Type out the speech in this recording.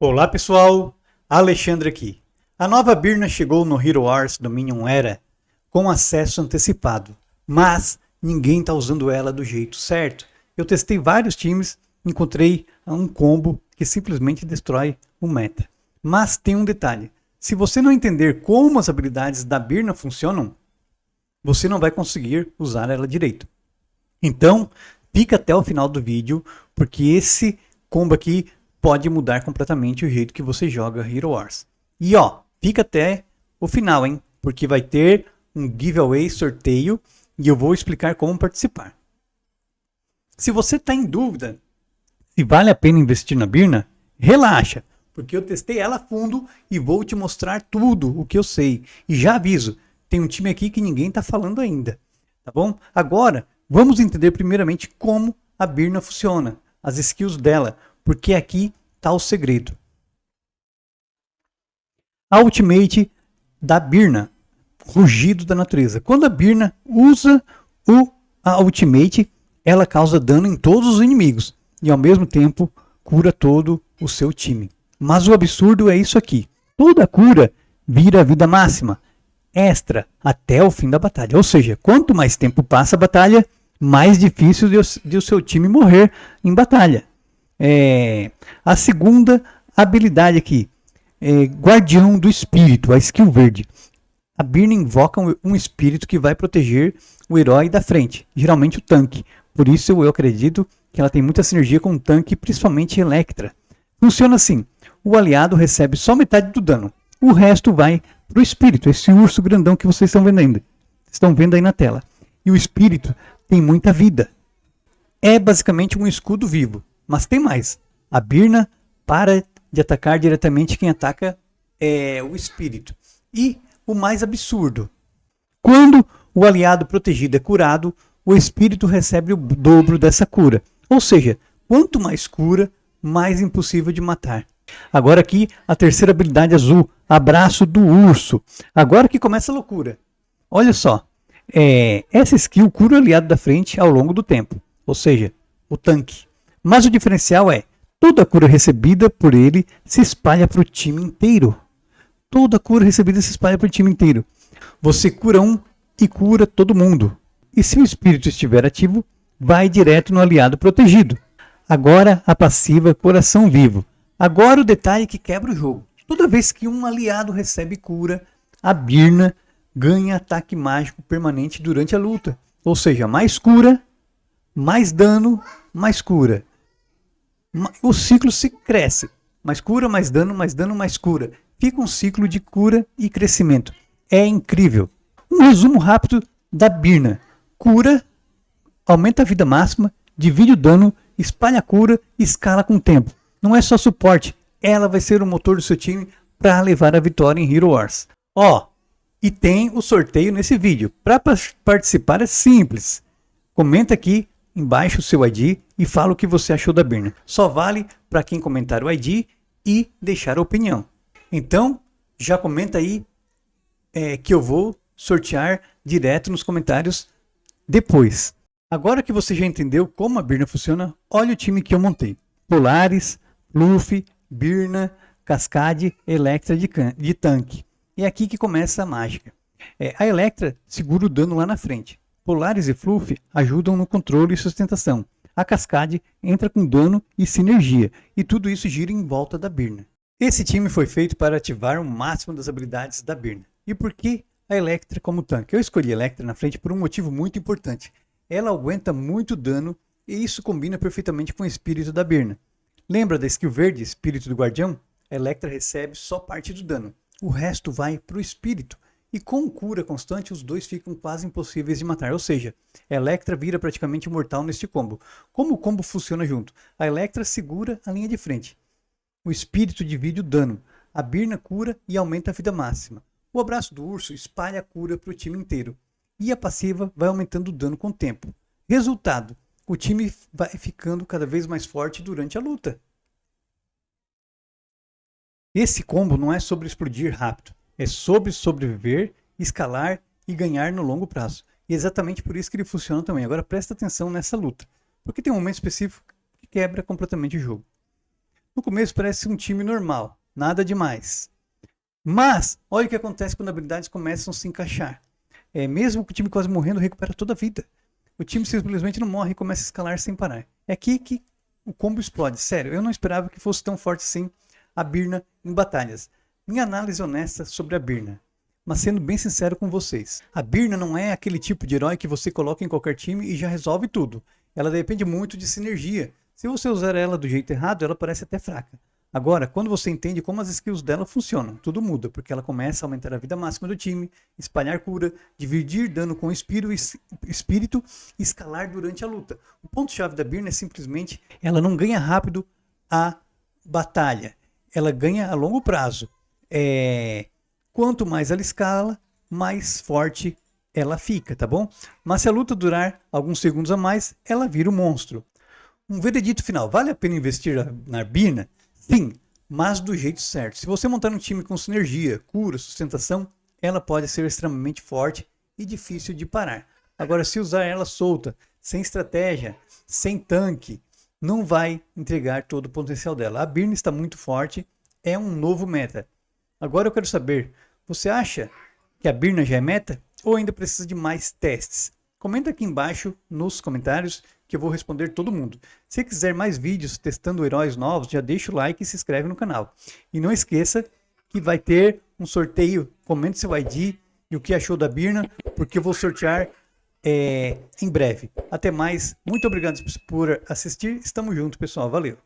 Olá pessoal, Alexandre aqui. A nova Birna chegou no Hero Wars Dominion Era com acesso antecipado, mas ninguém está usando ela do jeito certo. Eu testei vários times, encontrei um combo que simplesmente destrói o meta. Mas tem um detalhe, se você não entender como as habilidades da Birna funcionam, você não vai conseguir usar ela direito. Então, fica até o final do vídeo, porque esse combo aqui pode mudar completamente o jeito que você joga Hero Wars. E ó, fica até o final, hein? Porque vai ter um giveaway, sorteio, e eu vou explicar como participar. Se você está em dúvida se vale a pena investir na Birna, relaxa, porque eu testei ela a fundo e vou te mostrar tudo o que eu sei. E já aviso, tem um time aqui que ninguém está falando ainda, tá bom? Agora, vamos entender primeiramente como a Birna funciona, as skills dela, porque aqui está o segredo. A ultimate da Birna, rugido da natureza. Quando a Birna usa a ultimate, ela causa dano em todos os inimigos e ao mesmo tempo cura todo o seu time. Mas o absurdo é isso aqui. Toda cura vira vida máxima, extra, até o fim da batalha. Ou seja, quanto mais tempo passa a batalha, mais difícil de o seu time morrer em batalha. A segunda habilidade aqui, Guardião do Espírito, a skill verde. A Birna invoca um espírito que vai proteger o herói da frente, geralmente o tanque. Por isso eu acredito que ela tem muita sinergia com o tanque, principalmente Electra. Funciona assim, o aliado recebe só metade do dano, o resto vai para o espírito, esse urso grandão que vocês estão vendo aí na tela. E o espírito tem muita vida. É basicamente um escudo vivo, mas tem mais. A Birna para de atacar diretamente quem ataca o espírito. E o mais absurdo, quando o aliado protegido é curado, o espírito recebe o dobro dessa cura. Ou seja, quanto mais cura, mais impossível de matar. Agora aqui a terceira habilidade azul, abraço do urso. Agora que começa a loucura. Olha só, essa skill cura o aliado da frente ao longo do tempo. Ou seja, o tanque. Mas o diferencial é, toda a cura recebida por ele se espalha para o time inteiro. Toda a cura recebida se espalha para o time inteiro. Você cura um e cura todo mundo. E se o espírito estiver ativo, vai direto no aliado protegido. Agora a passiva Coração Vivo. Agora o detalhe que quebra o jogo. Toda vez que um aliado recebe cura, a Birna ganha ataque mágico permanente durante a luta. Ou seja, mais cura, mais dano, mais cura. O ciclo se cresce. Mais cura, mais dano, mais cura. Fica um ciclo de cura e crescimento. É incrível. Um resumo rápido da Birna. Cura, aumenta a vida máxima, divide o dano, espalha a cura e escala com o tempo. Não é só suporte, ela vai ser o motor do seu time para levar a vitória em Hero Wars. E tem o sorteio nesse vídeo. Para participar é simples. Comenta aqui embaixo o seu ID e fala o que você achou da Birna. Só vale para quem comentar o ID e deixar a opinião. Então, já comenta aí que eu vou sortear direto nos comentários depois. Agora que você já entendeu como a Birna funciona, olha o time que eu montei. Polaris, Luffy, Birna, Cascade, Electra de tanque. E é aqui que começa a mágica. A Electra segura o dano lá na frente. Polaris e Fluffy ajudam no controle e sustentação. A Cascade entra com dano e sinergia. E tudo isso gira em volta da Birna. Esse time foi feito para ativar o máximo das habilidades da Birna. E por que a Electra como tanque? Eu escolhi a Electra na frente por um motivo muito importante. Ela aguenta muito dano e isso combina perfeitamente com o espírito da Birna. Lembra da skill verde, espírito do guardião? A Electra recebe só parte do dano. O resto vai para o espírito. E com cura constante, os dois ficam quase impossíveis de matar. Ou seja, a Electra vira praticamente mortal neste combo. Como o combo funciona junto? A Electra segura a linha de frente. O espírito divide o dano. A Birna cura e aumenta a vida máxima. O abraço do urso espalha a cura para o time inteiro. E a passiva vai aumentando o dano com o tempo. Resultado, o time vai ficando cada vez mais forte durante a luta. Esse combo não é sobre explodir rápido. É sobre sobreviver, escalar e ganhar no longo prazo. E é exatamente por isso que ele funciona também. Agora presta atenção nessa luta. Porque tem um momento específico que quebra completamente o jogo. No começo parece um time normal, nada demais. Mas, olha o que acontece quando habilidades começam a se encaixar. Mesmo com o time quase morrendo, recupera toda a vida. O time simplesmente não morre e começa a escalar sem parar. É aqui que o combo explode. Sério, eu não esperava que fosse tão forte assim a Birna em batalhas. Minha análise honesta sobre a Birna. Mas sendo bem sincero com vocês, a Birna não é aquele tipo de herói que você coloca em qualquer time e já resolve tudo. Ela depende muito de sinergia. Se você usar ela do jeito errado, ela parece até fraca. Agora, quando você entende como as skills dela funcionam, tudo muda, porque ela começa a aumentar a vida máxima do time, espalhar cura, dividir dano com o espírito e escalar durante a luta. O ponto-chave da Birna é simplesmente, ela não ganha rápido a batalha, ela ganha a longo prazo. Quanto mais ela escala, mais forte ela fica, tá bom? Mas se a luta durar alguns segundos a mais, ela vira um monstro. Um veredito final, vale a pena investir na Birna? Sim, mas do jeito certo. Se você montar um time com sinergia, cura, sustentação, ela pode ser extremamente forte e difícil de parar. Agora, se usar ela solta, sem estratégia, sem tanque, não vai entregar todo o potencial dela. A Birna está muito forte, é um novo meta. Agora eu quero saber, você acha que a Birna já é meta ou ainda precisa de mais testes? Comenta aqui embaixo nos comentários que eu vou responder todo mundo. Se quiser mais vídeos testando heróis novos, já deixa o like e se inscreve no canal. E não esqueça que vai ter um sorteio, comente seu ID e o que achou da Birna, porque eu vou sortear em breve. Até mais, muito obrigado por assistir, estamos juntos pessoal, valeu!